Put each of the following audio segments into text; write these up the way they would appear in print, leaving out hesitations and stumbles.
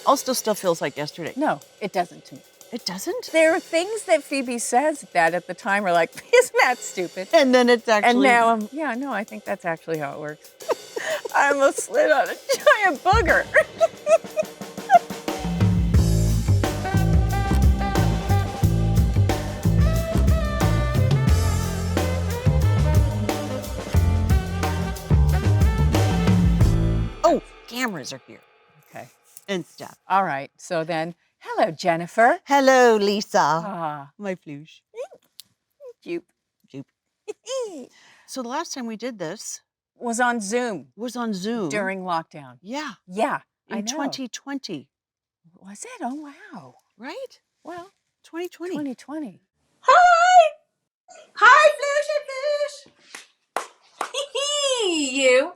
Also still feels like yesterday. No, it doesn't to me. It doesn't? There are things that Phoebe says that at the time are like, isn't that stupid? And then it's actually... And now I think that's actually how it works. I almost slid on a giant booger. Oh, cameras are here. Okay. And stuff. All right. So then, hello, Jennifer. Hello, Lisa. Ah, My floosh. Jupe. Jupe. So the last time we did this Was on Zoom was on Zoom. during lockdown. Yeah. Yeah, I In know. 2020. Was it? Oh, wow. Right? Well, 2020. 2020. Hi! Hi, Flushy Fish! You.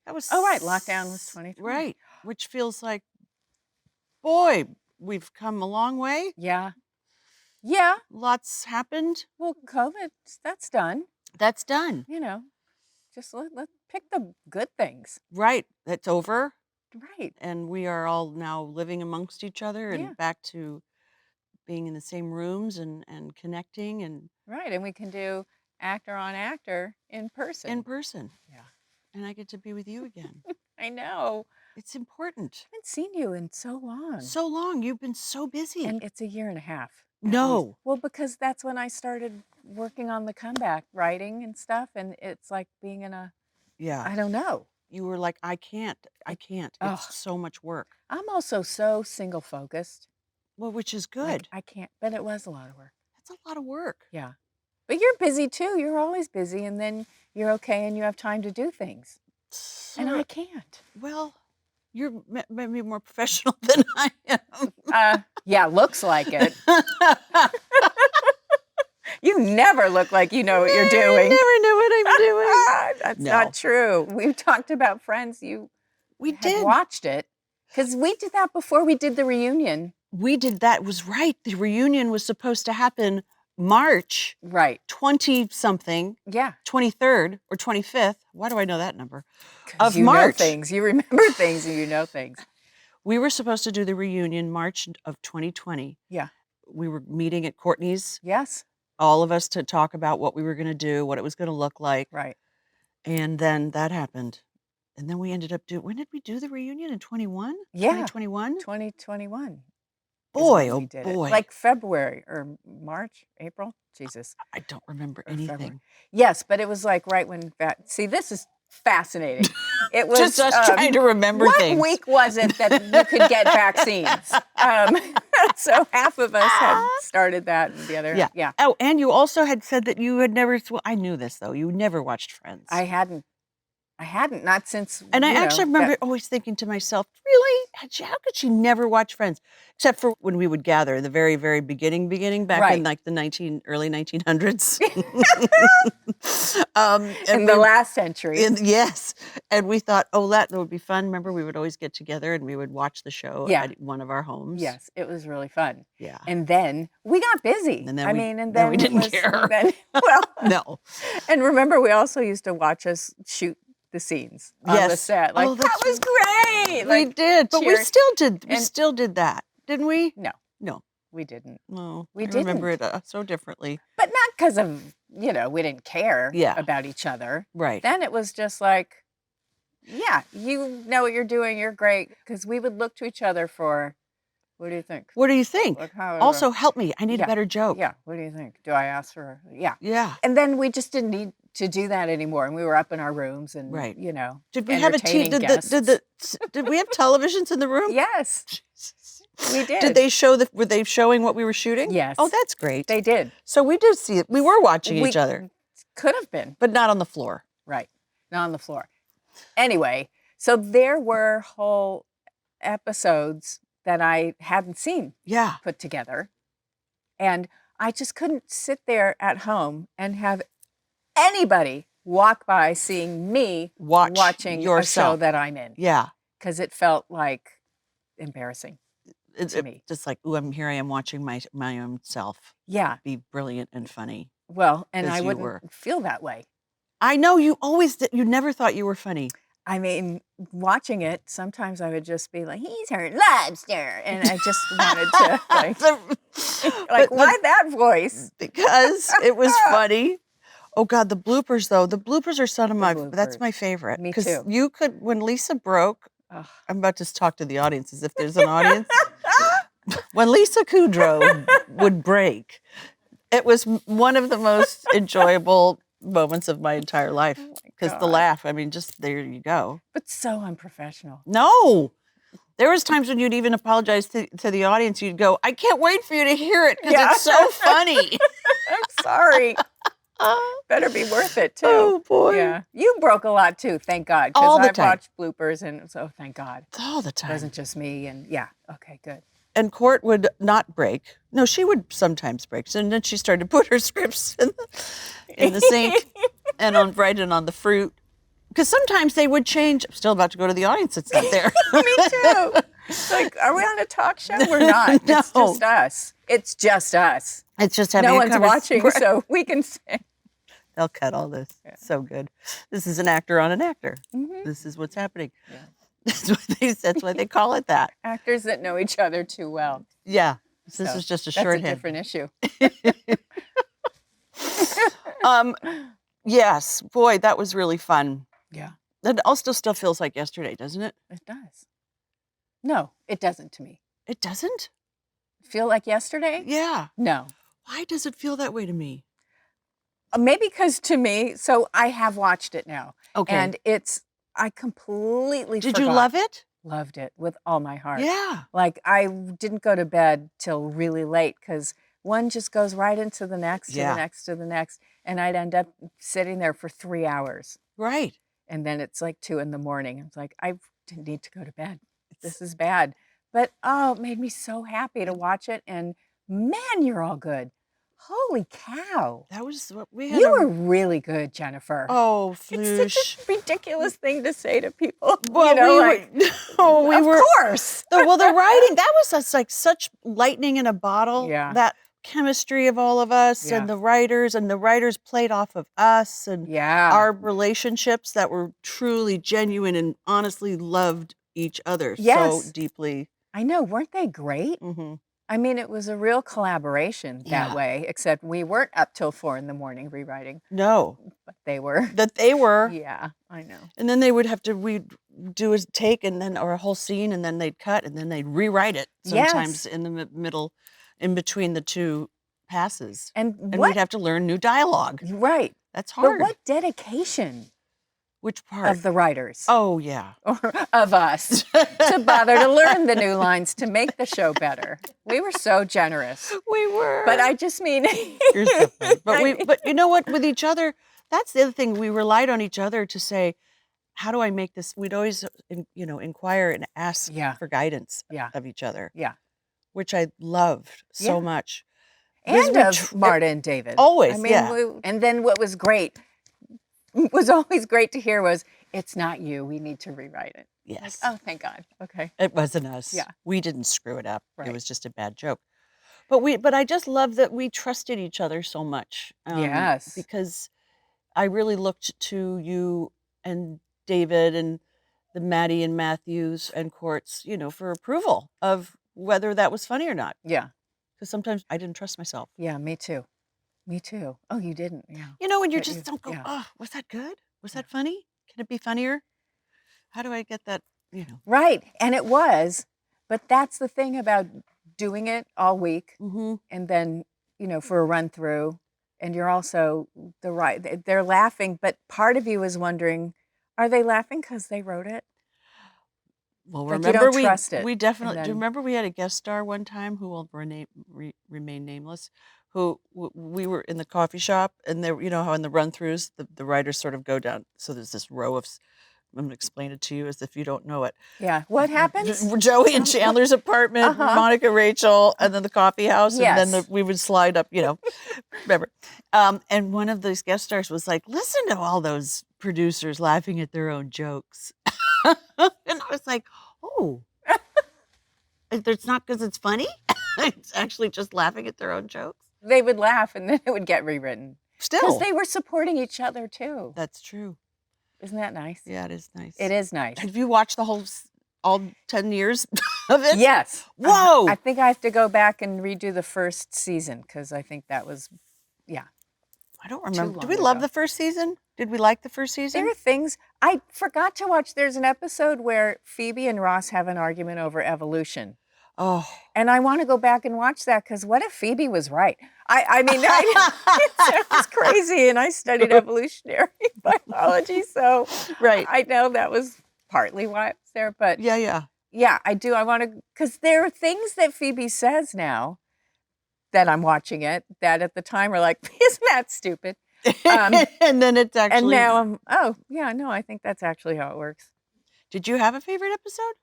That was... Oh, right. Lockdown was 2020. Right. Which feels like, boy, we've come a long way. Yeah. Yeah. Lots happened. Well, COVID, that's done. That's done. You know, just let's pick the good things. Right. That's over. Right. And we are all now living amongst each other and Yeah. back to being in the same rooms and connecting and Right. And we can do actor on actor in person. in person. Yeah. And I get to be with you again. I know. It's important. I haven't seen you in so long. So long. You've been so busy. And it's a year and a half. at No. least. Well, because that's when I started working on the comeback, writing and stuff. And it's like being in a, Yeah. I don't know. You were like, I can't. Ugh. It's so much work. I'm also so single focused. Well, which is Like, good. I can't, but it was a lot of work. That's a lot of work. Yeah. But you're busy too. You're always busy. And then you're okay and you have time to do things. And I can't. Well, you're maybe more professional than I am. Yeah, looks like it. You never look like you know what you're doing. I never know what I'm doing. That's No. not true. We talked about Friends. We had did. watched it because we did that before we did the reunion. We did that. It was right. The reunion was supposed to happen March Right. 20-something, Yeah. 23rd or 25th. Why do I know that number? 'Cause Of you know March. things. You remember things and you know things. We were supposed to do the reunion March of 2020. Yeah. We were meeting at Courtney's, Yes. all of us, to talk about what we were going to do, what it was going to look like. Right. And then that happened. And then we ended up when did we do the reunion? In 21? Yeah. 2021? 2021. Boy, is when oh we did it. boy. Like February or March, April. Jesus. I don't remember Or anything. February. Yes, but it was like right when see, this is fascinating. It was Just us trying to remember what things. week was it that you could get vaccines? So half of us had started that, and the other, Yeah. yeah. Oh, and you also had said that you had never, well, I knew this though, you never watched Friends. I hadn't, not since. And I you know, actually remember that- always thinking to myself, really? How could she never watch Friends? Except for when we would gather, the very, very beginning, back Right. in like the early 1900s. in the last century. Yes. And we thought, oh, that would be fun. Remember, we would always get together and we would watch the show Yeah. at one of our homes. Yes, it was really fun. Yeah. And then we got busy. And then I we- mean, and then then we it didn't was- care. Then, well, No. and remember, we also used to watch us shoot the scenes on the Yes. set. Like, Oh, that that's was great. We Like, did, but we cheer. still did. We And- still did that, didn't we? No. No. we didn't. No. We I remember it didn't. so differently. But not because of, we didn't care Yeah. about each other. Right. Then it was just like, yeah, you know what you're doing. You're great. Because we would look to each other for, what do you think? What do you think? Like, how, Also, help me. I need Yeah. a better joke. yeah, what do you think? Do I ask for, yeah. Yeah. And then we just didn't need to do that anymore. And we were up in our rooms and, Right. Did we have a entertaining did we have televisions in the room? Yes, we did. Did they were they showing what we were shooting? Yes. Oh, that's great. They did. So we did see it. We were watching each We- other, Could have been. but not on the floor. Right. Not on the floor. Anyway, so there were whole episodes that I hadn't seen Yeah. put together. And I just couldn't sit there at home and have anybody walk by seeing me watching a show yourself. that I'm in. Yeah. Because it felt like embarrassing. It's To me. just like, ooh, here I am watching my own self Yeah. be brilliant and funny. Well, and As I you wouldn't were. feel that way. I know you always did. You never thought you were funny. I mean, watching it, sometimes I would just be like, he's her lobster. And I just wanted to why that voice? Because it was funny. Oh God, the bloopers though. The bloopers are that's bloopers. my favorite. Me Because too. you could, when Lisa broke, Ugh. I'm about to talk to the audience as if there's an audience. When Lisa Kudrow would break, it was one of the most enjoyable moments of my entire life. Because the laugh, I mean, just there you go. But so unprofessional. No. There was times when you'd even apologize to the audience. You'd go, I can't wait for you to hear it because it's so funny. I'm sorry. Better be worth it too. Oh boy. Yeah. You broke a lot too, thank God. All the I've time. watched bloopers and so thank God. All the It time. wasn't just me and yeah, okay, good. And Court would not break. No, she would sometimes break. And then she started to put her scripts in the sink and on the fruit. Because sometimes they would change. I'm still about to go to the audience. It's not there. Me too. It's like, are we on a talk show? We're not. No. It's just us. It's just us. It's just having No a one's conversation. watching, so we can say. They'll cut all this. So good. This is an actor on an actor. Mm-hmm. This is what's happening. Yeah. That's why they call it that. Actors that know each other too well. Yeah. This So is just a that's a shorthand. different issue. Yes. Boy, that was really fun. Yeah, It also still feels like yesterday, doesn't it? it does. No, it doesn't to me. It doesn't? Feel like yesterday? Yeah. No. Why does it feel that way to me? Maybe because to me, so I have watched it now. Okay. And I completely Did forgot. you love it? Loved it with all my heart. Yeah. Like I didn't go to bed till really late because one just goes right into the next, to Yeah. the next, to the next. And I'd end up sitting there for 3 hours. Right. And then it's like 2 in the morning. I was like, I need to go to bed. This is bad. But oh, it made me so happy to watch it. And man, you're all good. Holy cow. That was what we had. You were really good, Jennifer. Oh, It's Floosh. such a ridiculous thing to say to people. Well, you know, we like, were, of course. the writing, that was just like such lightning in a bottle. Yeah. That chemistry of all of us Yeah. and the writers played off of us and Yeah. our relationships that were truly genuine and honestly loved each other Yes. so deeply. I know. Weren't they great? Mm-hmm. I mean, it was a real collaboration that Yeah. way, except we weren't up till 4 in the morning rewriting, No, but they were. that they were. Yeah, I know. And then they would have to, we'd do a take and then, or a whole scene, and then they'd cut and then they'd rewrite it sometimes Yes. in the middle, in between the two passes. And And what? we'd have to learn new dialogue. Right. That's But hard. what dedication Which part? of the writers Oh, yeah. or of us to bother to learn the new lines to make the show better. We were so generous. We were. But I just mean, You're so funny. I- But you know what? With each other, that's the other thing. We relied on each other to say, how do I make this? We'd always, inquire and ask Yeah. for guidance Yeah. of each other. Yeah. Which I loved so Yeah. much. Because and we of Marta and David. Always, I mean, yeah. and then what was great, was always great to hear was, it's not you. We need to rewrite it. Like, Yes. oh, thank God. Okay. It wasn't us. Yeah. We didn't screw it up. Right. It was just a bad joke. But I just love that we trusted each other so much. Yes. Because I really looked to you and David and the Maddie and Matthews and Courts, for approval of whether that was funny or not. Yeah. Because sometimes I didn't trust myself. Yeah, me too. Me too. Oh, you didn't. Yeah. When you But just you- don't go, yeah. oh, was that good? Was that funny? Can it be funnier? How do I get that, Right. And it was, but that's the thing about doing it all week Mm-hmm. and then, for a run through, and you're also they're laughing, but part of you is wondering, are they laughing because they wrote it? Well, Like, you remember don't trust it, we definitely, and do you then- remember we had a guest star one time who will remain nameless, who we were in the coffee shop and there, how in the run throughs, the writers sort of go down. So there's this row of, I'm going to explain it to you as if you don't know it. Yeah. What happens? Joey and Chandler's apartment, Uh-huh. Monica, Rachel, and then the coffee house. And Yes. then we would slide up, remember. And one of those guest stars was like, listen to all those producers laughing at their own jokes. And I was like, oh, it's not because it's funny. It's actually just laughing at their own jokes. They would laugh and then it would get rewritten. Still. Because they were supporting each other too. That's true. Isn't that nice? Yeah, it is nice. It is nice. Have you watched all 10 years of it? Yes. Whoa. I think I have to go back and redo the first season because I think that was, yeah. I don't remember. Did long we love ago. the first season? Did we like the first season? There are things I forgot to watch. There's an episode where Phoebe and Ross have an argument over evolution. Oh. And I want to go back and watch that because what if Phoebe was right? I mean, it sounds crazy, and I studied evolutionary biology, so Right. I know that was partly why I was there. But Yeah. yeah, I do. I want to, because there are things that Phoebe says now that I'm watching it that at the time are like, isn't that stupid? And then it's actually. And now oh, yeah, no, I think that's actually how it works. Did you have a favorite episode?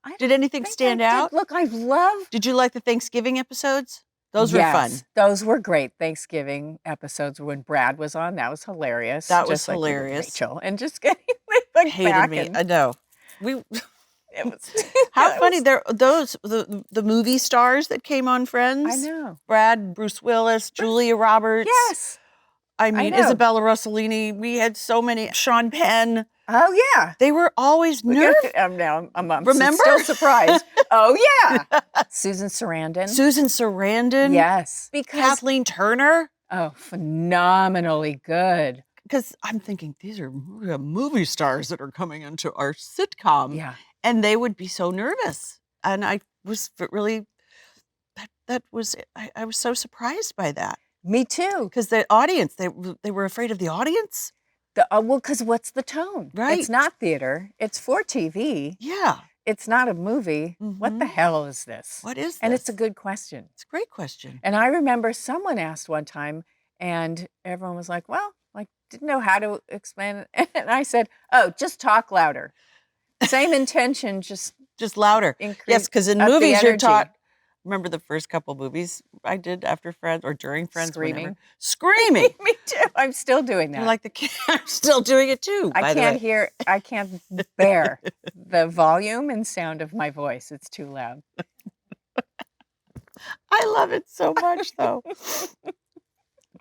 I Did anything think stand I did. out? Look, I love. Did you like the Thanksgiving episodes? Those were fun. Those were great Thanksgiving episodes when Brad was on. That was hilarious. That was just like hilarious. Rachel and just getting like Hated back me. and I know. it was How it funny was- there the movie stars that came on Friends. I know. Brad, Bruce Willis, Julia Roberts. Yes. I mean, know. Isabella Rossellini. We had so many. Sean Penn. Oh yeah. They were always nervous. I'm Remember? still surprised. Oh yeah. Susan Sarandon. Susan Sarandon. Yes. Because Kathleen Turner. oh, phenomenally good. Because I'm thinking these are movie stars that are coming into our sitcom. Yeah. And they would be so nervous. And I was really, that was, I was so surprised by that. Me too. Because the audience, they were afraid of the audience. Well, because what's the tone? Right. It's not theater. It's for TV. Yeah. It's not a movie. What the hell is this? What is this? And it's a good question. It's a great question. And I remember someone asked one time, and everyone was like, well, like, didn't know how to explain it. And I said, oh, just talk louder. Same intention, just louder. increase. Yes, because in up the movies you're energy. taught. Remember the first couple movies I did after Friends or during Friends? Screaming. Screaming. Me too. I'm still doing that. You're like the kid. I'm still doing it too. I can't bear the volume and sound of my voice. It's too loud. I love it so much, though.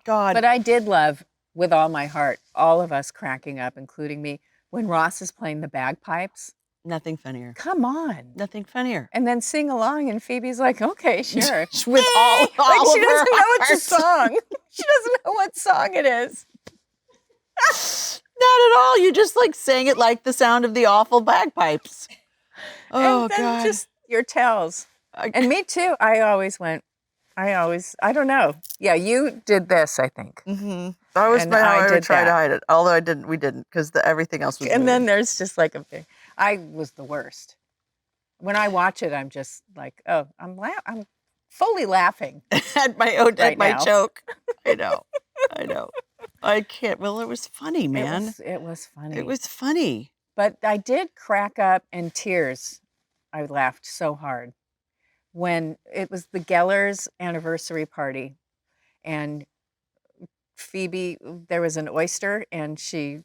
God. But I did love, with all my heart, all of us cracking up, including me, when Ross is playing the bagpipes. Nothing funnier. Come on. Nothing funnier. And then sing along, and Phoebe's like, okay, sure. With all like of she her doesn't know it's a heart. song. She doesn't know what song it is. Not at all. You just like sang it like the sound of the awful bagpipes. Oh, and then God. just your tells. And me too. I don't know. Yeah, you did this, I think. Mm-hmm. That was And my I I did would try to that. hide it. Although we didn't, because everything else was And then weird. there's just like a thing. I was the worst. When I watch it, I'm just like, oh, I'm fully laughing. at my now. joke. I know. I can't. Well, it was funny, man. It was funny. It was funny. But I did crack up in tears. I laughed so hard when it was the Gellers' anniversary party, and Phoebe, there was an oyster, and it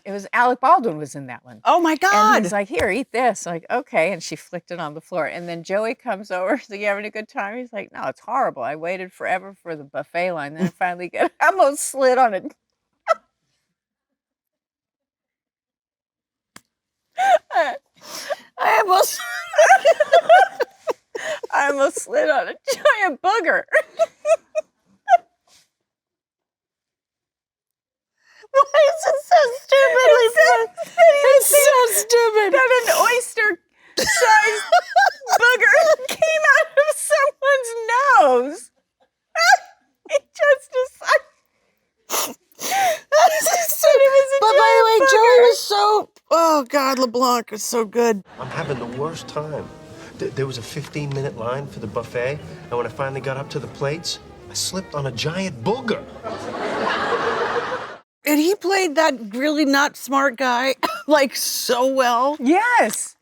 was Alec Baldwin was in that one. Oh my And God. he's like, here, eat this. Like, okay. And she flicked it on the floor. And then Joey comes over. He's like, you having a good time? He's like, no, it's horrible. I waited forever for the buffet line. Then I finally I almost slid on it. I almost. I almost slid on a giant booger. Why is it so stupidly funny? It's so stupid. That an oyster-sized booger came out of someone's nose. It just decided. But by the way, Joey was so. Oh God, LeBlanc was so good. I'm having the worst time. There was a 15-minute line for the buffet, and when I finally got up to the plates, I slipped on a giant booger. And he played that really not smart guy like so well. Yes.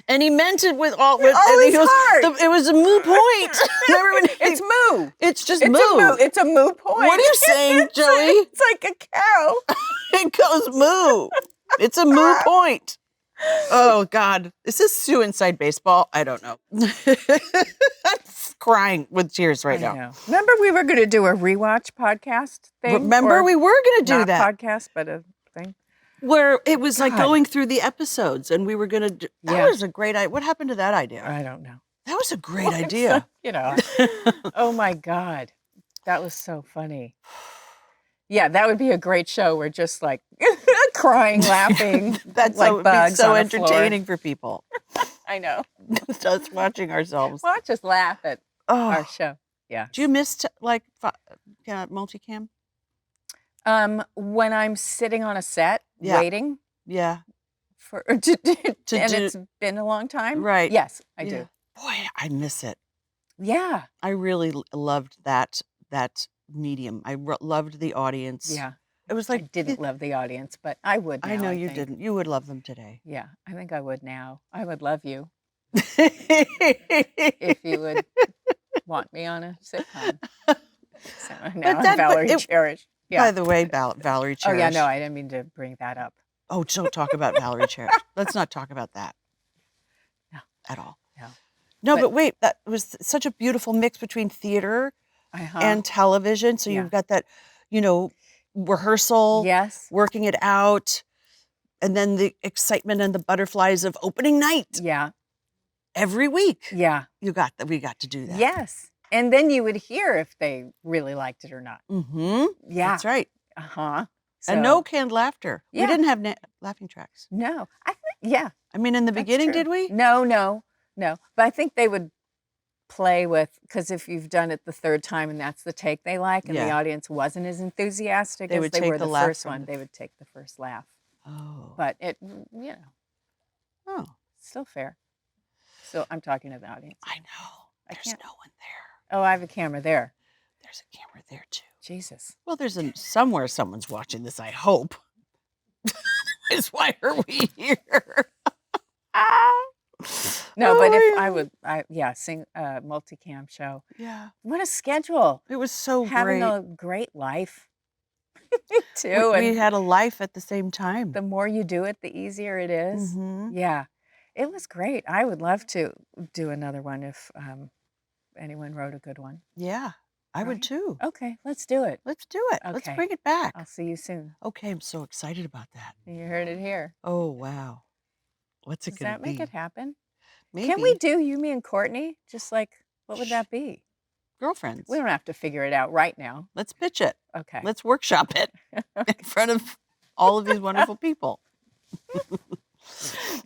And he meant it with all his heart. It was a moo point. Remember when It's moo. It's just It's moo. a moo. It's a moo point. What are you saying, Joey? It's like a cow. It goes moo. It's a moo point. Oh God, is this Sue Inside Baseball? I don't know. I'm crying with tears right I now. know. Remember we were going to do a rewatch podcast thing? Remember Or we were going to do not that. podcast, but a something. Where it was like God. going through the episodes and we were going to do, that Yeah. was a great idea. What happened to that idea? I don't know. That was a great Well, I'm so- idea. you know, oh my God. That was so funny. Yeah, that would be a great show. We're just like crying, laughing, That's like so, it'd be bugs so on a floor. entertaining for people. I know. Just watching ourselves. Watch us laugh at Oh, our show. Yeah. do you miss like multicam? When I'm sitting on a set Yeah. waiting Yeah. for and do- it's been a long time. Right. Yes, I Yeah. do. Boy, I miss it. Yeah. I really loved that medium. I loved the audience. Yeah. It was I like didn't love the audience, but I would now, I know I you think. didn't. You would love them today. Yeah, I think I would now. I would love you if you would want me on a sitcom. So now I'm Valerie Cherish. Yeah. By the way, Valerie Cherish. Oh, yeah, no, I didn't mean to bring that up. Oh, don't talk about Valerie Cherish. Let's not talk about that. No. At all. No. No, but wait, that was such a beautiful mix between theater Uh-huh. and television. So Yeah. you've got that, rehearsal, Yes. working it out, and then the excitement and the butterflies of opening night Yeah. every week. Yeah. We got to do that. Yes. And then you would hear if they really liked it or not. Mm-hmm. Yeah. That's right. Uh-huh. And no canned laughter. Yeah. We didn't have laughing tracks. No. I think, yeah. I mean, in the That's beginning, true. did we? No. But I think they would play with, because if you've done it the third time and that's the take they like, and the Yeah. audience wasn't as enthusiastic They as would they take were the the laugh first from one, the- they would take the first laugh. Oh. But it, Oh, still fair. So I'm talking to the audience. I know. I There's can't- no one there. Oh, I have a camera there. There's a camera there too. Jesus. Well, there's somewhere someone's watching this, I hope. Is why are we here? No, Oh, but if yeah. sing a multicam show. Yeah. What a schedule. It was so Having great. a great life too. We and had a life at the same time. the more you do it, the easier it is. Mhm. Yeah. It was great. I would love to do another one if anyone wrote a good one. Yeah, I would Right? too. Okay, let's do it. Let's do it. Let's Okay. bring it back. I'll see you soon. Okay, I'm so excited about that. You heard it here. Oh, wow. What's it Does going that to be? make it happen? Maybe. Can we do you, me, and Courtney? Just like, what would that be? Girlfriends. We don't have to figure it out right now. Let's pitch it. Okay. Let's workshop it in front of all of these wonderful people.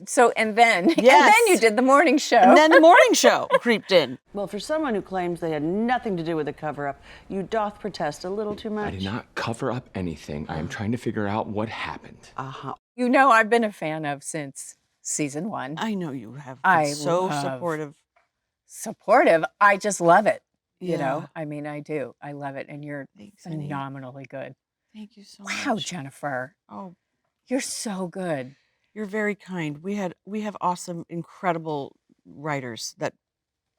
So, and then Yes. you did the morning show. And then the morning show creeped in. Well, for someone who claims they had nothing to do with the cover-up, you doth protest a little too much. I did not cover up anything. I am trying to figure out what happened. Uh-huh. You know, I've been a fan of since season 1. I know you have. I been so love- supportive. Supportive. I just love it. You Yeah. know, I mean, I do. I love it. And you're Thanks, honey. phenomenally good. Thank you so Wow, much. Jennifer. Oh, You're so good. you're very kind. We have awesome, incredible writers that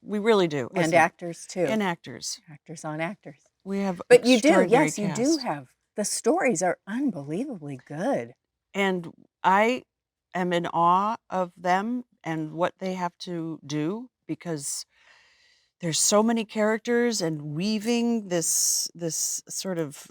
we really do. And Listen, actors too. and actors. Actors on actors. We have But you do, extraordinary yes, you do cast. have. The stories are unbelievably good. And I am in awe of them and what they have to do because there's so many characters and weaving this sort of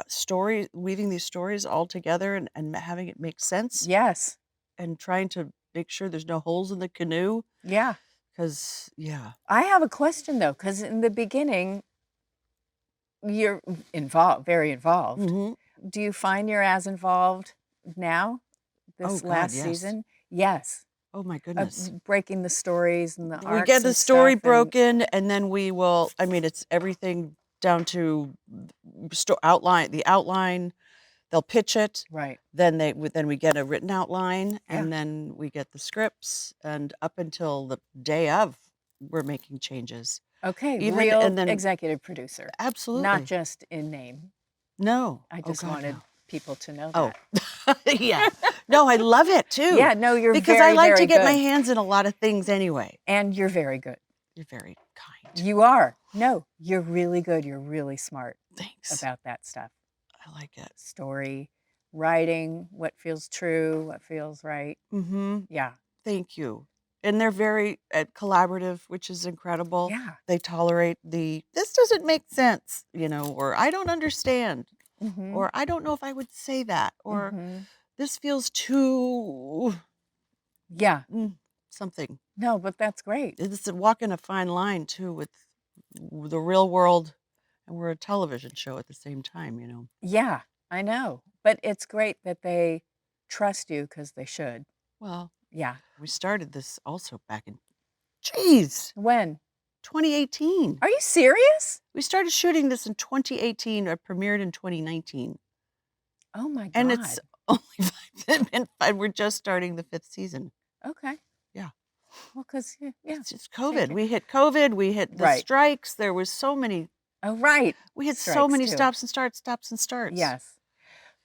story, weaving these stories all together and having it make sense Yes. and trying to make sure there's no holes in the canoe. Yeah. Because, yeah. I have a question though, because in the beginning, you're involved, very involved. Mhm. Do you find you're as involved now, this Oh, God, last yes. season? Yes. Oh, my Of goodness. breaking the stories and the We arcs get the and story stuff and- broken and then we will, I mean, it's everything down to outline. They'll pitch it. Right. Then we get a written outline, Yeah. and then we get the scripts, and up until the day of, we're making changes. Okay. Even- real and then- executive producer, Absolutely. not just in name. No. I Oh, just God, wanted no. people to know Oh, that. yeah. No, I love it too. Yeah. No, you're because very, I like very to get good. my hands in a lot of things anyway. And you're very good. You're very kind. You are. No, you're really good. You're really smart Thanks. about that stuff. I like it. Story, writing, what feels true, what feels right. Mm-hmm. Yeah. Thank you. And they're very collaborative, which is incredible. Yeah. They tolerate this doesn't make sense, or I don't understand. Mhm. or I don't know if I would say that, or Mhm. this feels too Yeah. something. No, but that's great. It's walking a fine line too with the real world, and we're a television show at the same time, you know. Yeah, I know. But it's great that they trust you because they should. Well, Yeah. we started this also back in, geez, When? 2018. Are you serious? We started shooting this in 2018. It premiered in 2019, Oh my and it's God. only and we're just starting the 5th season. Okay. Yeah. Well, because, yeah. It's just Take COVID. it. We hit COVID. We hit the Right. strikes. There was so many. Oh, right. We had so Strikes many too. stops and starts, stops and starts. Yes.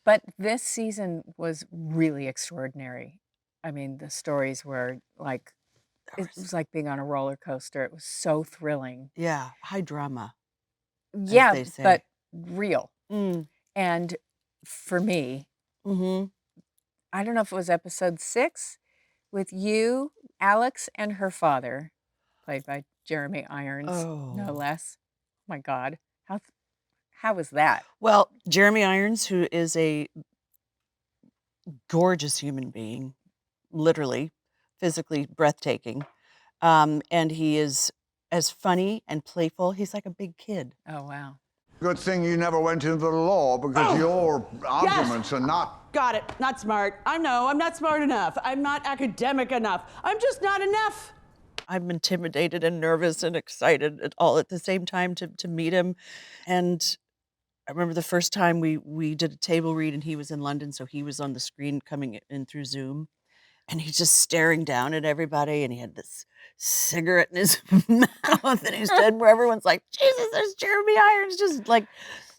But this season was really extraordinary. I mean, the stories were like, There it was like being on a roller coaster. It was so thrilling. Yeah, high drama, as Yeah, they say. but real. Mm. And for me, Mm-hmm. I don't know if it was episode 6 with you, Alex, and her father, played by Jeremy Irons, no Oh. less. Oh my God. How was that? Well, Jeremy Irons, who is a gorgeous human being, literally, physically breathtaking, and he is as funny and playful. He's like a big kid. Oh, wow. Good thing you never went into the law because your arguments are not. Got it. Not smart. I know. I'm not smart enough. I'm not academic enough. I'm just not enough. I'm intimidated and nervous and excited all at the same time to meet him. And I remember the first time we did a table read and he was in London, so he was on the screen coming in through Zoom. And he's just staring down at everybody, and he had this cigarette in his mouth, and he stood where everyone's like, Jesus, there's Jeremy Irons,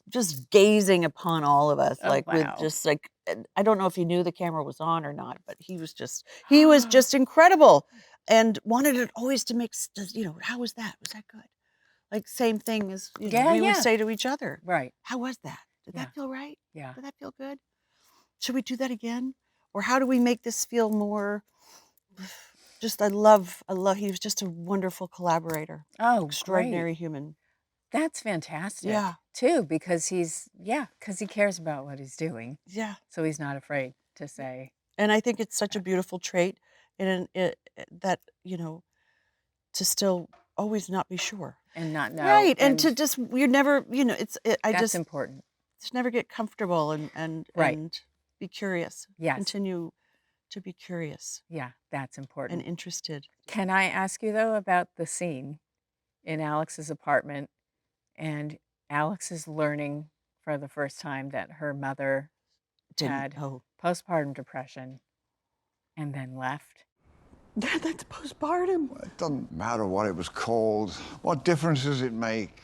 just gazing upon all of us, Oh, like with wow. just like, I don't know if he knew the camera was on or not, but he was just incredible, and wanted it always to make, how was that? Was that good? Like same thing as Yeah, we would yeah. say to each other. Right. How was that? Did Yeah. that feel right? Yeah. Did that feel good? Should we do that again? Or how do we make this feel more? I love. He was just a wonderful collaborator. Oh, Extraordinary great. human. That's fantastic. Yeah. Too, because because he cares about what he's doing. Yeah. So he's not afraid to say. And I think it's such a beautiful trait, that to still always not be sure. And not know. Right, and to just you're never, That's important. just never get comfortable and Right. be curious. Yes. Continue to be curious Yeah, that's important. and interested. Can I ask you, though, about the scene in Alex's apartment, and Alex is learning for the first time that her mother had postpartum depression and then left? Dad, that's postpartum. It doesn't matter what it was called. What difference does it make?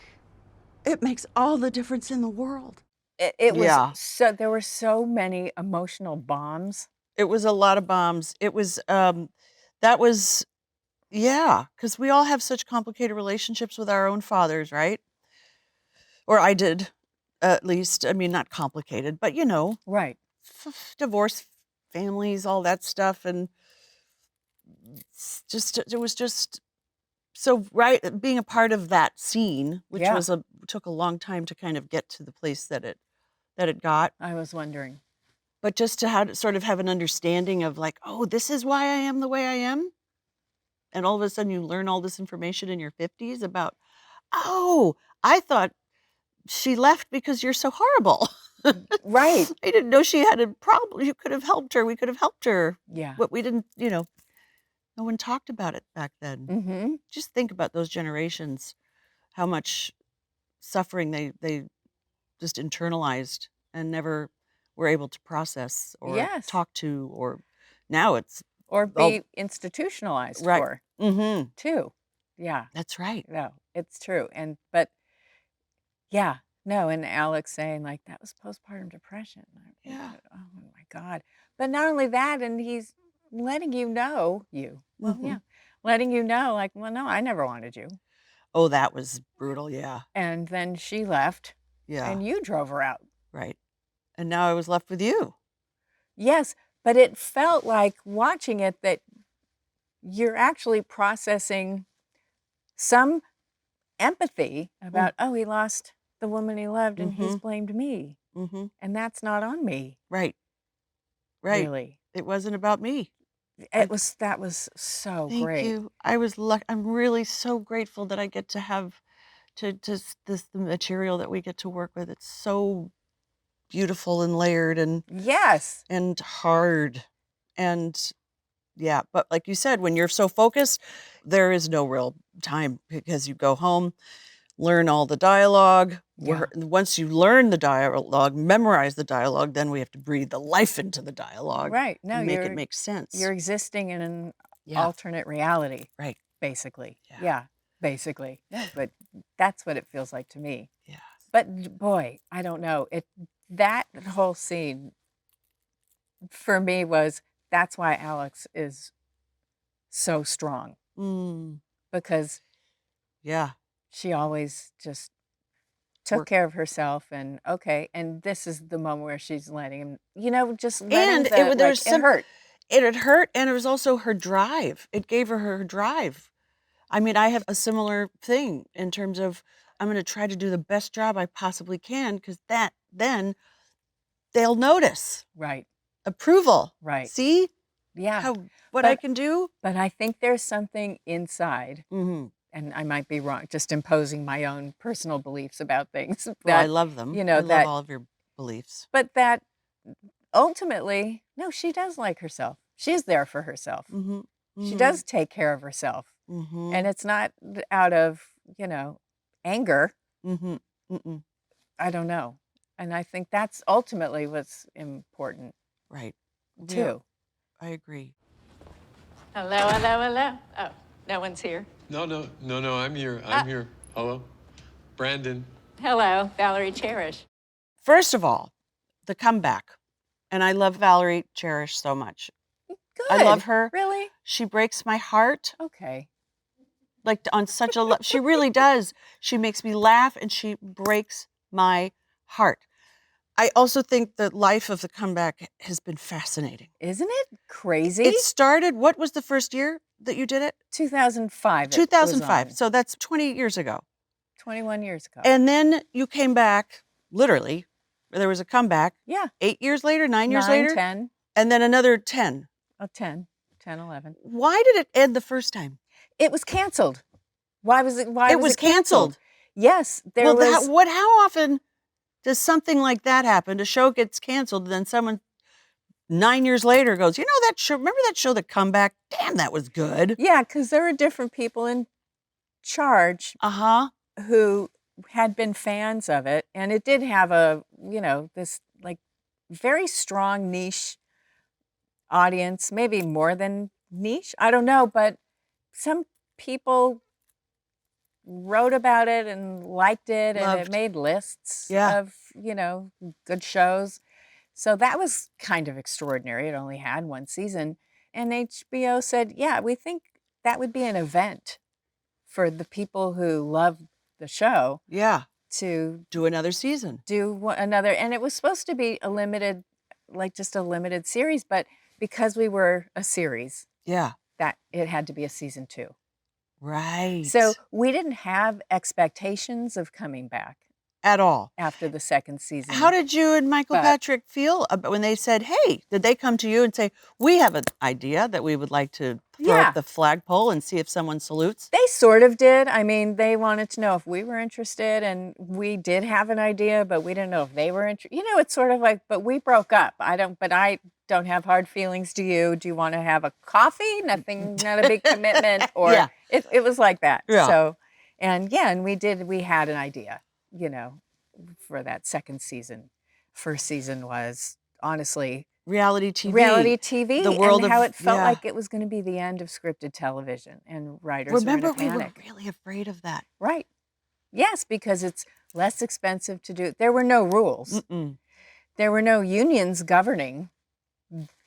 It makes all the difference in the world. It was Yeah. there were so many emotional bombs. It was a lot of bombs. It was, that was, yeah, because we all have such complicated relationships with our own fathers, right? Or I did, at least. I mean, not complicated, but Right. divorce families, all that stuff, and it was just so right. Being a part of that scene, which Yeah. took a long time to kind of get to the place that it got. I was wondering. But just to sort of have an understanding of like, oh, this is why I am the way I am. And all of a sudden you learn all this information in your 50s about, oh, I thought she left because you're so horrible. Right. I didn't know she had a problem. You could have helped her. We could have helped her. Yeah. But we didn't, no one talked about it back then. Mm-hmm. Just think about those generations, how much suffering they just internalized and never were able to process or Yes. talk to, or now it's Or be all- institutionalized Right. for, Mm-hmm. too. Yeah. That's right. No, it's true. But yeah, no, and Alex saying like that was postpartum depression. Yeah. Oh my God. But not only that, and he's letting you know Mhm. letting you know like, well, no, I never wanted you. Oh, that was brutal. Yeah. And then she left Yeah. and you drove her out. Right. And now I was left with you. Yes, but it felt like watching it that you're actually processing some empathy about, oh, he lost the woman he loved and he's blamed me. Mm-hmm. And that's not on me, Right. Right. really. It wasn't about me. I- That was so Thank great. you. I was I'm really so grateful that I get to have the material that we get to work with. It's so beautiful and layered Yes. and hard. And yeah, but like you said, when you're so focused, there is no real time because you go home, learn all the dialogue. Yeah. Once you learn the dialogue, memorize the dialogue, then we have to breathe the life into the dialogue Right. No, and make it make sense. you're existing in an Yeah. alternate reality, Right. basically. Yeah. Yeah, basically. No, but that's what it feels like to me. Yeah. But boy, I don't know. That whole scene for me that's why Alex is so strong, Mm, because yeah. she always just took Work. care of herself, and okay, and this is the moment where she's letting him, just And letting there was it hurt. It hurt, and it was also her drive. It gave her drive. I mean, I have a similar thing in terms of I'm going to try to do the best job I possibly can because then they'll notice Right, approval. right. See Yeah. what I But- can do. But I think there's something inside, Mm-hmm. and I might be wrong, just imposing my own personal beliefs about things. Well, I that, love them. you know, I love that- all of your beliefs. But that ultimately, no, she does like herself. She's there for herself. Mm-hmm. She does take care of herself. Mm-hmm. And it's not out of, anger. Mm-hmm. Mm-mm. I don't know. And I think that's ultimately what's important Right. too. Yeah, I agree. Hello, hello, hello. Oh, no one's here. No, I'm here. I'm here. Hello? Brandon. Hello, Valerie Cherish. First of all, the comeback. And I love Valerie Cherish so much. Good. I love her. Really? She breaks my heart. Okay. Like on such a she really does. She makes me laugh and she breaks my heart. I also think the life of the comeback has been fascinating. Isn't it crazy? It started, what was the first year that you did it? 2005. 2005. It was So that's 20 years ago. on. 21 years ago. And then you came back, literally, there was a comeback. Yeah. 8 years later, 9 years later? 10. And then another 10. 10, 11. Why did it end the first time? It was canceled. Why was it? Why It was canceled. Yes, there Well, was. how often does something like that happen? A show gets canceled, and then someone 9 years later goes, that show, remember that show, The Comeback? Damn, that was good. Yeah, because there were different people in charge Uh-huh. who had been fans of it, and it did have a this very strong niche audience, maybe more than niche, I don't know, but some people wrote about it and liked it, and it Loved. made lists Yeah. of good shows. So that was kind of extraordinary. It only had one season, and HBO said, yeah, we think that would be an event for the people who love the show Yeah. to Do another season. do another. And it was supposed to be a limited, just a limited series, but because we were a series, Yeah. that it had to be a season 2. Right. So we didn't have expectations of coming back At all. after the second season. How did you and Michael But- Patrick feel about when they said, hey, did they come to you and say, we have an idea that we would like to throw Yeah. up the flagpole and see if someone salutes? They sort of did. I mean, they wanted to know if we were interested, and we did have an idea, but we didn't know if they were interested. It's sort of like, but we broke up. I don't have hard feelings. Do you? Do you want to have a coffee? Nothing, not a big commitment. Or Yeah. it was like that. Yeah. So, and we had an idea, for that second season. First season was honestly Reality TV. reality TV, The world and how of- it felt yeah. like it was going to be the end of scripted television, and writers Remember, were in a we were panic. really afraid of that. Right. Yes, because it's less expensive to do. There were no rules. Mm-mm. There were no unions governing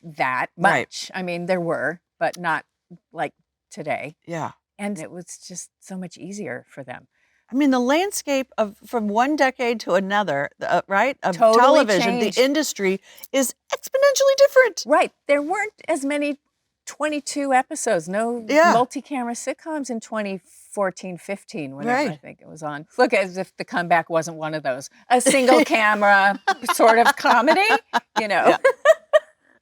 that Right. much. I mean, there were, but not like today. Yeah. And it was just so much easier for them. I mean, the landscape from one decade to another, right, of Totally television, changed. the industry is exponentially different. Right. There weren't as many 22 episodes, no Yeah. multi-camera sitcoms in 2014. 14, 15, whenever I Right. think it was on. Look, as if The Comeback wasn't one of those. A single camera sort of comedy, you know, Yeah.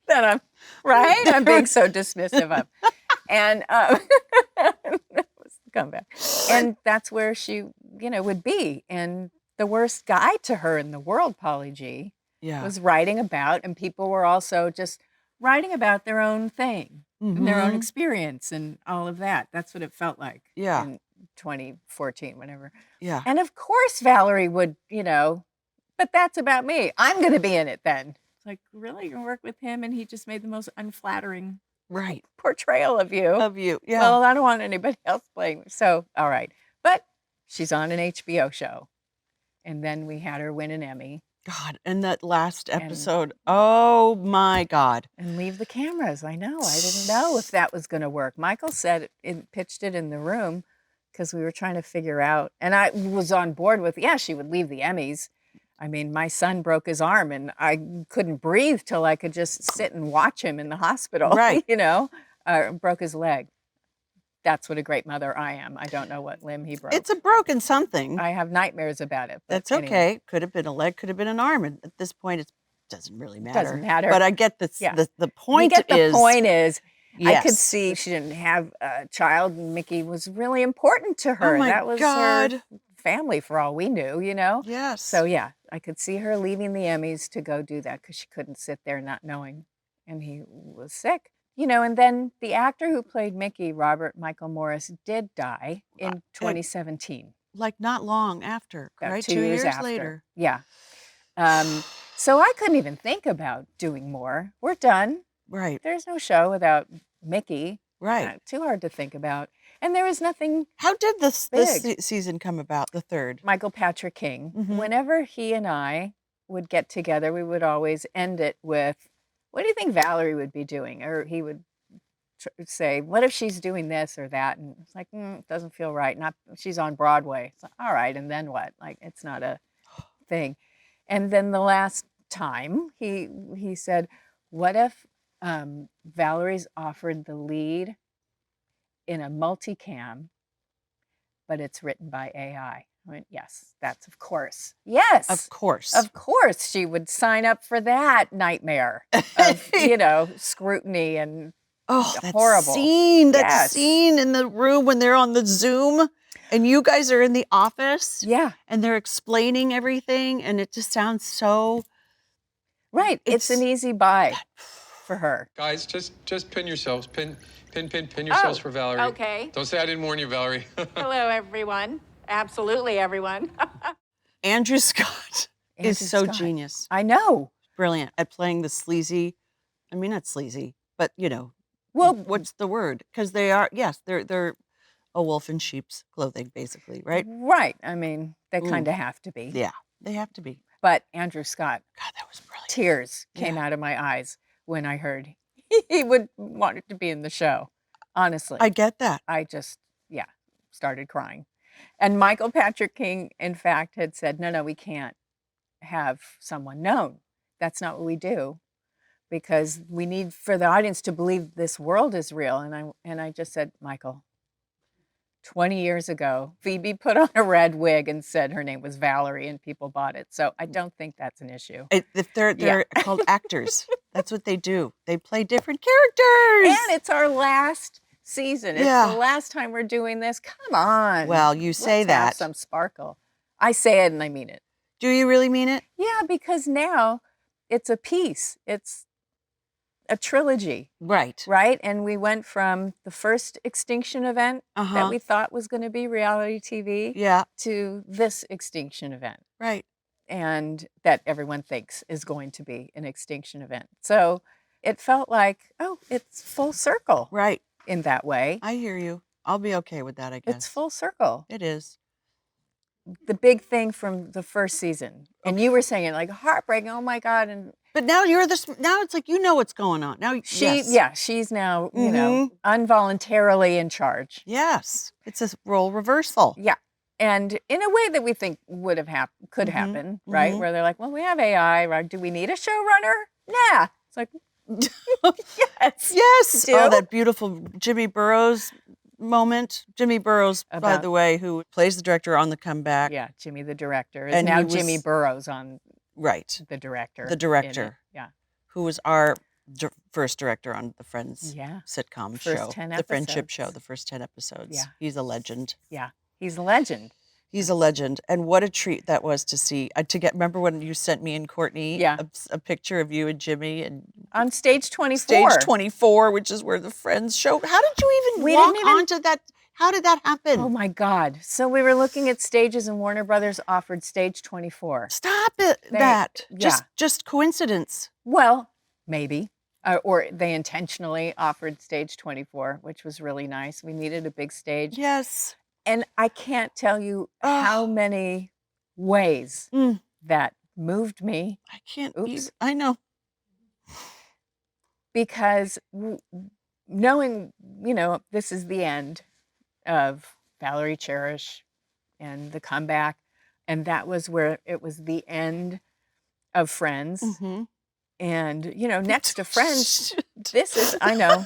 that I'm being so dismissive of. And that was The Comeback. And that's where she, would be. And the worst guy to her in the world, Polly G, Yeah. was writing about, and people were also just writing about their own thing and their own Mhm. experience and all of that. That's what it felt like Yeah. in 2014, whenever. Yeah. And of course, Valerie would, but that's about me. I'm going to be in it then. It's like, really? You're going to work with him? And he just made the most unflattering Right. portrayal of you. Of you. Yeah. Well, I don't want anybody else playing me. So, all right. But she's on an HBO show. And then we had her win an Emmy. God, and that last episode, oh my God. And leave the cameras. I know. I didn't know if that was going to work. Michael said it, pitched it in the room because we were trying to figure out. And I was on board with, yeah, she would leave the Emmys. I mean, my son broke his arm and I couldn't breathe till I could just sit and watch him in the hospital. Right. Broke his leg. That's what a great mother I am. I don't know what limb he broke. It's a broken something. I have nightmares about it. That's anyway. okay. Could have been a leg, could have been an arm. And at this point, it doesn't really matter. Doesn't matter. But I get the point The point is, yes. I could see she didn't have a child, and Mickey was really important to her. Oh my that was God. her family for all we knew, Yes. So yeah, I could see her leaving the Emmys to go do that because she couldn't sit there not knowing. And he was sick. And then the actor who played Mickey, Robert Michael Morris, did die in 2017. Like not long after, About right? 2 2 years years after. later. Yeah. So I couldn't even think about doing more. We're done. Right. There's no show without Mickey. Right. Too hard to think about. And there was nothing. How did this big. season come about, the third? Michael Patrick King. Mhm. Whenever he and I would get together, we would always end it with, what do you think Valerie would be doing? Or he would say, what if she's doing this or that? And it's like, it doesn't feel right. She's on Broadway. It's like, all right, and then what? Like, it's not a thing. And then the last time he said, what if Valerie's offered the lead in a multicam, but it's written by AI? I went, yes, that's of course. Yes. Of course. Of course she would sign up for that nightmare of, scrutiny and that horrible. That scene in the room when they're on the Zoom and you guys are in the office. Yeah. And they're explaining everything and it just sounds so. Right. It's an easy buy for her. Guys, just pin yourselves. Pin yourselves for Valerie. Okay. Don't say I didn't warn you, Valerie. Hello, everyone. Absolutely, everyone. Andrew Scott is Andrew so Scott. genius. I know. Brilliant at playing the sleazy. I mean, not sleazy, but Well, what's the word? Because they are, yes, they're a wolf in sheep's clothing, basically, right? Right. I mean, they kind of have to be. Yeah, they have to be. But Andrew Scott, God, that was brilliant. tears came out of my eyes when I heard he would want to be in the show. Honestly. I get that. I just, started crying. And Michael Patrick King, in fact, had said, no, we can't have someone known. That's not what we do. Because we need for the audience to believe this world is real. And I just said, Michael, 20 years ago, Phoebe put on a red wig and said her name was Valerie and people bought it. So I don't think that's an issue. If they're called actors. That's what they do. They play different characters. And it's our last season. It's the last time we're doing this. Come on. Well, you say Let's that. have some sparkle. I say it and I mean it. Do you really mean it? Yeah, because now it's a piece. It's a trilogy. Right. Right? And we went from the first Extinction event that we thought was going to be reality TV to this Extinction event. Right. And that everyone thinks is going to be an Extinction event. So it felt like, it's full circle. Right. In that way. I hear you. I'll be okay with that, I guess. It's full circle. It is. The big thing from the first season. And you were saying like heartbreaking, oh my God. But now now it's like what's going on. Now she's now, involuntarily in charge. Yes. It's a role reversal. Yeah. And in a way that we think could happen, right? Where they're like, well, we have AI, right? Do we need a showrunner? Nah. It's like, yes. Yes. Oh, that beautiful Jimmy Burrows moment. Jimmy Burrows, by About- the way, who plays the director on The Comeback. Yeah, Jimmy the director is And now he was- Jimmy Burrows on Right. the director. The in it. director. Yeah. Who was our first director on the Friends Yeah. sitcom First show. 10 The friendship episodes. show, the first 10 episodes. Yeah. He's a legend. Yeah. He's a legend. He's a legend. And what a treat that was to see. Remember when you sent me and Courtney Yeah. a picture of you and Jimmy and On stage 24. stage 24, which is where the Friends show. How did you even We walk didn't even- onto that? How did that happen? Oh my God. So we were looking at stages and Warner Brothers offered stage 24. Stop it! Just coincidence. Well, maybe. Or they intentionally offered stage 24, which was really nice. We needed a big stage. Yes. And I can't tell you how many ways that moved me. I can't. Oops. I know. Because knowing, this is the end of Valerie Cherish and The Comeback, and that was where it was the end of Friends. Mm-hmm. And, next to Friends, this is, I know.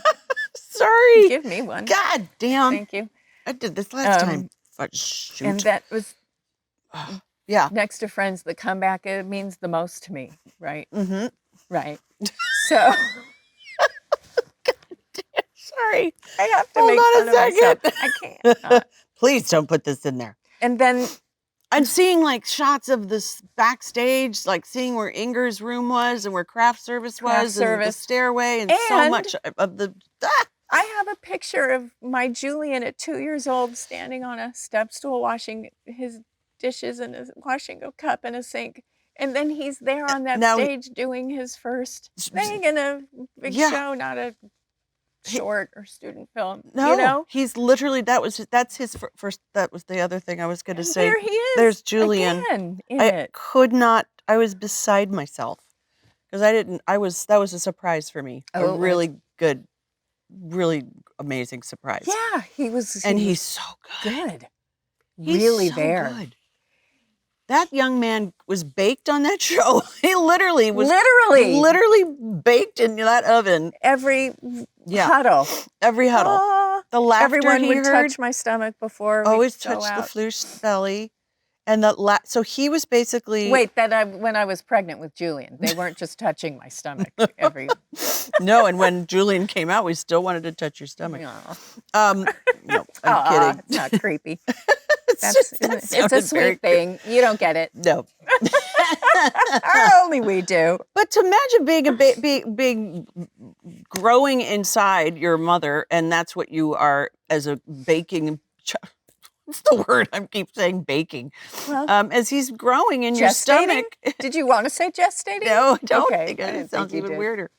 Sorry. Give me one. God damn. Thank you. I did this last time. Shoot. And that was, yeah. next to Friends, The Comeback, it means the most to me, right? Mm-hmm. Right. So. Sorry. I have to Hold make on fun a of myself. second. I can't. Please don't put this in there. And then I'm seeing like shots of this backstage, like seeing where Inger's room was and where craft service Craft was and the service. stairway and so And- much of the. I have a picture of my Julian at 2 years old standing on a step stool washing his dishes and washing a cup in a sink. And then he's there on that Now- stage doing his first thing in a big Yeah. show, not a short or student film. No, he's literally that's his first. That was the other thing I was going to say. There he is. There's Julian. Again in I it. could not. I was beside myself because I didn't. That was a surprise for me. Oh, it A was. really good, really amazing surprise. Yeah, he was. And he he's was so good. good. He's Really so there. good. That young man was baked on that show. He literally was literally baked in that oven. Every Yeah. huddle. Every huddle. Ah, The laughter everyone he would heard. touch my stomach before we Always go touched the out. floosh belly. And so he was basically. Wait, when I was pregnant with Julian, they weren't just touching my stomach every. No, and when Julian came out, we still wanted to touch your stomach. Aw. No, I'm kidding. It's not creepy. It's just- that It's a sounded very sweet thing. You don't get it. No. Only we do. But to imagine being growing inside your mother, and that's what you are as a baking. What's the word? I keep saying baking. Well, As he's growing in your gestating? stomach. Did you want to say gestating? No, I don't Okay, think I it didn't sounds think you even did. weirder.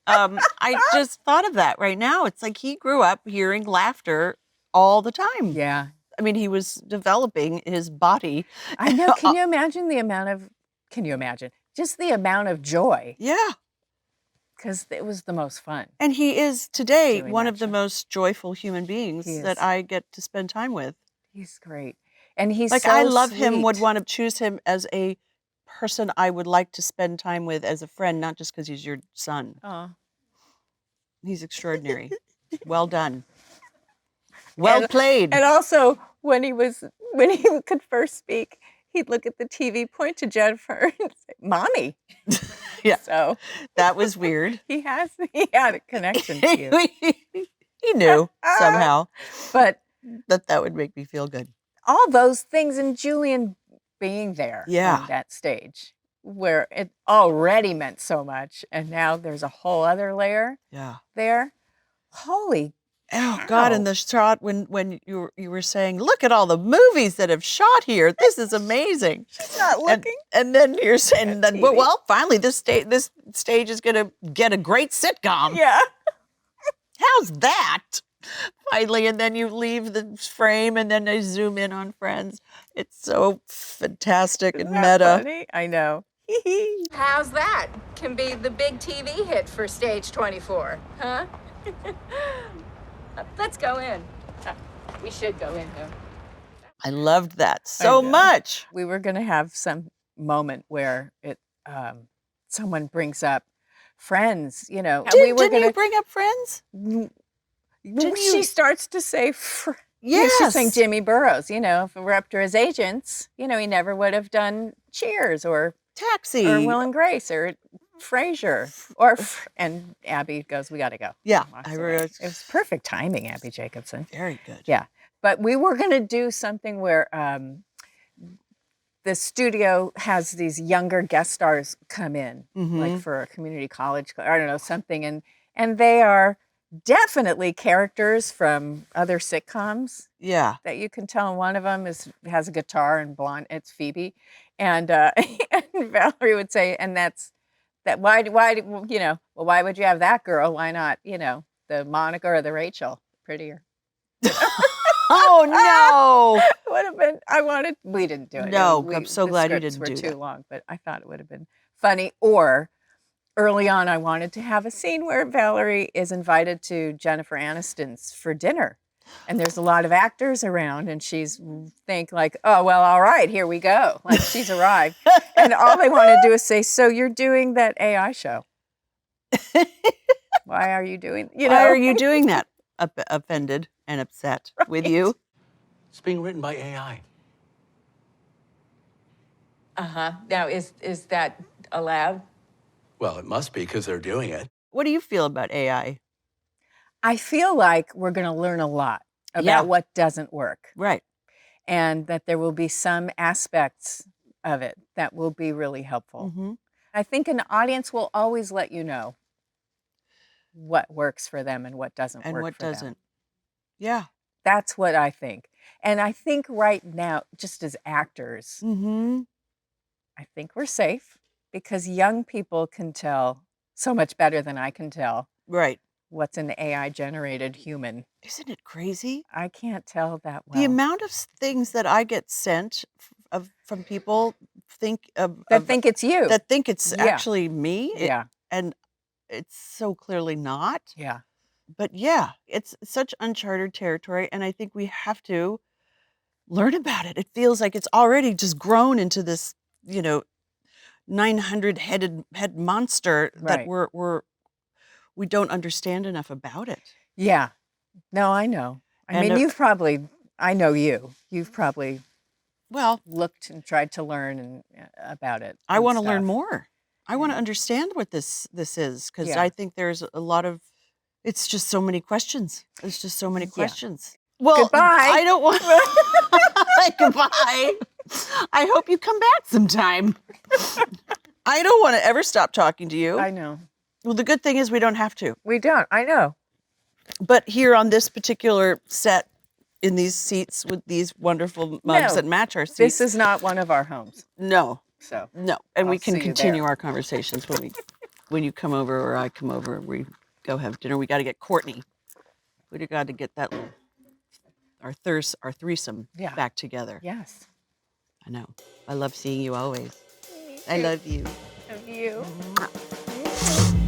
I just thought of that right now. It's like he grew up hearing laughter all the time. Yeah. I mean, he was developing his body. I know. Can you imagine just the amount of joy? Yeah. Because it was the most fun. And he is today Doing one that of the show. most joyful human beings He that is. I get to spend time with. He's great. And he's Like so I love him, would sweet. want to choose him as a person I would like to spend time with as a friend, not just because he's your son. Aw. He's extraordinary. Well done. Well And- played. And also, when he could first speak, he'd look at the TV, point to Jennifer, and say, "Mommy." Yeah. So That was weird. he had a connection to you. He knew somehow But that would make me feel good. all those things, and Julian being there Yeah. on that stage where it already meant so much, and now there's a whole other layer Yeah. there. Holy Oh God! And the shot when you were saying, "Look at all the movies that have shot here. This is amazing." She's not And, looking. and then you're saying that, TV. well, finally this stage is going to get a great sitcom. Yeah. How's that? Finally, and then you leave the frame, and then they zoom in on Friends. It's so fantastic and Isn't that meta. funny? I know. How's that? Can be the big TV hit for stage 24, huh? Let's go in. We should go in, though. I loved that so know. much. We were going to have some moment where someone brings up Friends, and we were Didn't going you to. bring up Friends? Didn't she you- starts to say, Yes. she's saying Jimmy Burrows, if it were up to his agents, he never would have done Cheers or Taxi. or Will and Grace or Frasier and Abby goes, we got to go. Yeah, Walks I away. realized- It was perfect timing, Abby Jacobson. Very good. Yeah. But we were going to do something where the studio has these younger guest stars come in, like for a community college, I don't know, something. And they are definitely characters from other sitcoms Yeah. that you can tell. And one of them has a guitar and blonde. It's Phoebe. And, and Valerie would say, and why would you have that girl? Why not, the Monica or the Rachel? Prettier. Oh no! Would have been. We didn't do it. No, I'm so glad you the scripts didn't do were too that. long, but I thought it would have been funny. Or early on, I wanted to have a scene where Valerie is invited to Jennifer Aniston's for dinner, and there's a lot of actors around, and she's like, oh well, all right, here we go. Like she's arrived, and all they want to do is say, so you're doing that AI show? Why are you doing? Why are you doing that? Offended and upset with you. It's being written by AI. Now, is that allowed? Well, it must be because they're doing it. What do you feel about AI? I feel like we're going to learn a lot about Yeah. what doesn't work. Right. And that there will be some aspects of it that will be really helpful. Mm-hmm. I think an audience will always let you know what works for them and what doesn't And work what for them. doesn't? Yeah. That's what I think. And I think right now, just as actors, Mm-hmm. I think we're safe because young people can tell so much better than I can tell Right. what's an AI-generated human. Isn't it crazy? I can't tell that well. The amount of things that I get sent from people think it's you. that think it's Yeah. actually me. Yeah. And it's so clearly not. Yeah. But yeah, it's such uncharted territory, and I think we have to learn about it. It feels like it's already just grown into this, 900-head monster that Right. we don't understand enough about it. Yeah. No, I know. I mean, I know you. You've probably looked and tried to learn about it. I and want to learn stuff. more. I want to understand what this is because Yeah. I think there's a lot of. It's just so many questions. There's just so many Yeah. questions. Well, Goodbye. I don't want. Goodbye. I hope you come back sometime. I don't want to ever stop talking to you. I know. Well, the good thing is we don't have to. We don't. I know. But here on this particular set, in these seats with these wonderful mugs No, that match our seats. This is not one of our homes. No. So No. And we I'll can see you continue there. our conversations when you come over or I come over and we go have dinner. We got to get Courtney. We got to get that our threesome back together. Yes. I know. I love seeing you always. I love you. Of you. Mwah.